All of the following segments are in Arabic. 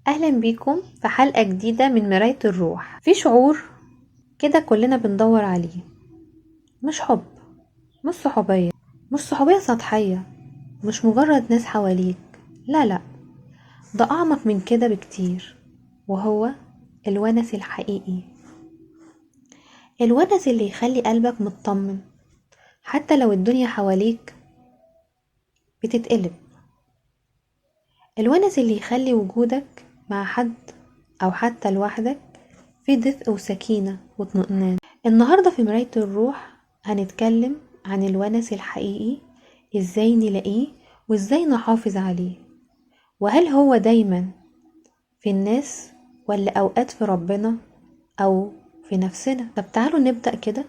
اهلا بيكم في حلقة جديدة من مراية الروح. في شعور كده كلنا بندور عليه، مش حب، مش صحوبية، مش صحوبية سطحية، مش مجرد ناس حواليك. لا لا، ده اعمق من كده بكتير، وهو الونس الحقيقي. الونس اللي يخلي قلبك مطمن حتى لو الدنيا حواليك بتتقلب. الونس اللي يخلي وجودك مع حد او حتى لوحدك في دفء وسكينة واطمئنان. النهاردة في مراية الروح هنتكلم عن الونس الحقيقي، ازاي نلاقيه وازاي نحافظ عليه، وهل هو دايما في الناس ولا اوقات في ربنا او في نفسنا. طب تعالوا نبدأ كده.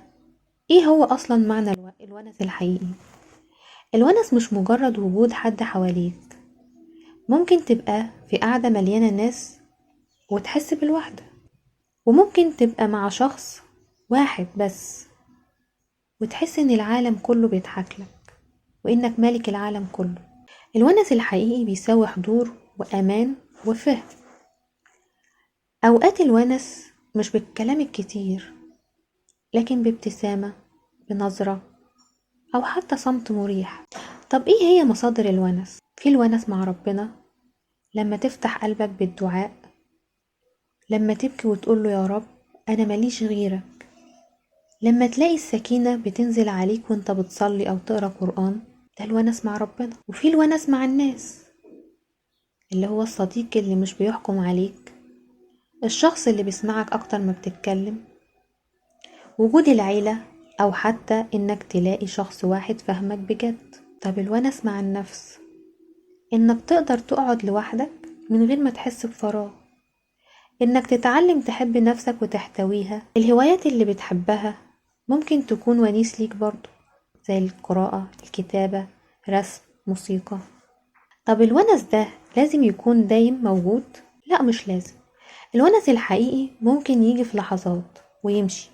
ايه هو اصلا معنى الونس الحقيقي؟ الونس مش مجرد وجود حد حواليك. ممكن تبقى في قعدة مليانة ناس وتحس بالوحدة، وممكن تبقى مع شخص واحد بس وتحس ان العالم كله بيضحك لك وانك مالك العالم كله. الونس الحقيقي بيساوي حضور وامان وفهم. اوقات الونس مش بالكلام الكتير، لكن بابتسامة، بنظرة، او حتى صمت مريح. طب ايه هي مصادر الونس؟ في الونس مع ربنا، لما تفتح قلبك بالدعاء، لما تبكي وتقوله يا رب انا ماليش غيرك، لما تلاقي السكينة بتنزل عليك وانت بتصلي او تقرأ قرآن. ده الونس مع ربنا. وفي الونس مع الناس، اللي هو الصديق اللي مش بيحكم عليك، الشخص اللي بيسمعك اكتر ما بتتكلم، وجود العيلة، او حتى انك تلاقي شخص واحد فاهمك بجد. طب الونس مع النفس، انك تقدر تقعد لوحدك من غير ما تحس بفراغ، انك تتعلم تحب نفسك وتحتويها. الهوايات اللي بتحبها ممكن تكون ونيس ليك برضو، زي القراءة، الكتابة، رسم، موسيقى. طب الونس ده لازم يكون دايم موجود؟ لا، مش لازم. الونس الحقيقي ممكن يجي في لحظات ويمشي،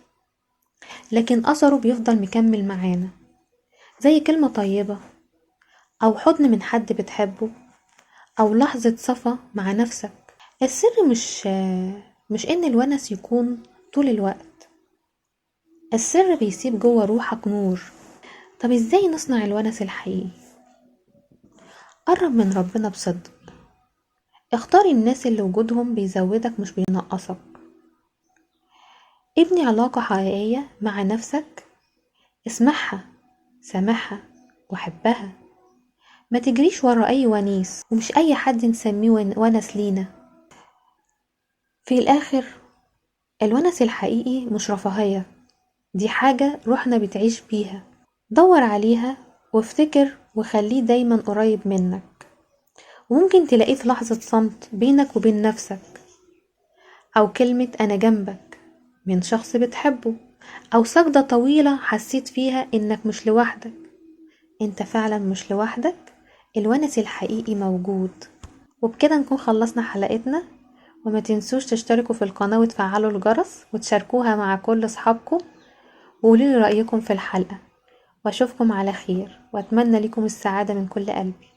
لكن أثره بيفضل مكمل معانا، زي كلمة طيبة، أو حضن من حد بتحبه، أو لحظة صفا مع نفسك. السر مش إن الونس يكون طول الوقت. السر بيسيب جوه روحك نور. طب إزاي نصنع الونس الحقيقي؟ قرب من ربنا بصدق. اختار الناس اللي وجودهم بيزودك مش بينقصك. ابني علاقة حقيقية مع نفسك، اسمعها، سامحها، وحبها. ما تجريش ورا اي ونيس، ومش اي حد نسميه ونس لينا. في الاخر، الونس الحقيقي مش رفاهية، دي حاجة روحنا بتعيش بيها. دور عليها وافتكر وخليه دايما قريب منك، وممكن تلاقيه في لحظة صمت بينك وبين نفسك، او كلمة انا جنبك من شخص بتحبه، او سجدة طويلة حسيت فيها انك مش لوحدك. انت فعلا مش لوحدك، الونس الحقيقي موجود. وبكده نكون خلصنا حلقتنا، وما تنسوش تشتركوا في القناة وتفعلوا الجرس وتشاركوها مع كل اصحابكم، وقولوا لي رأيكم في الحلقة. واشوفكم على خير، واتمنى لكم السعادة من كل قلبي.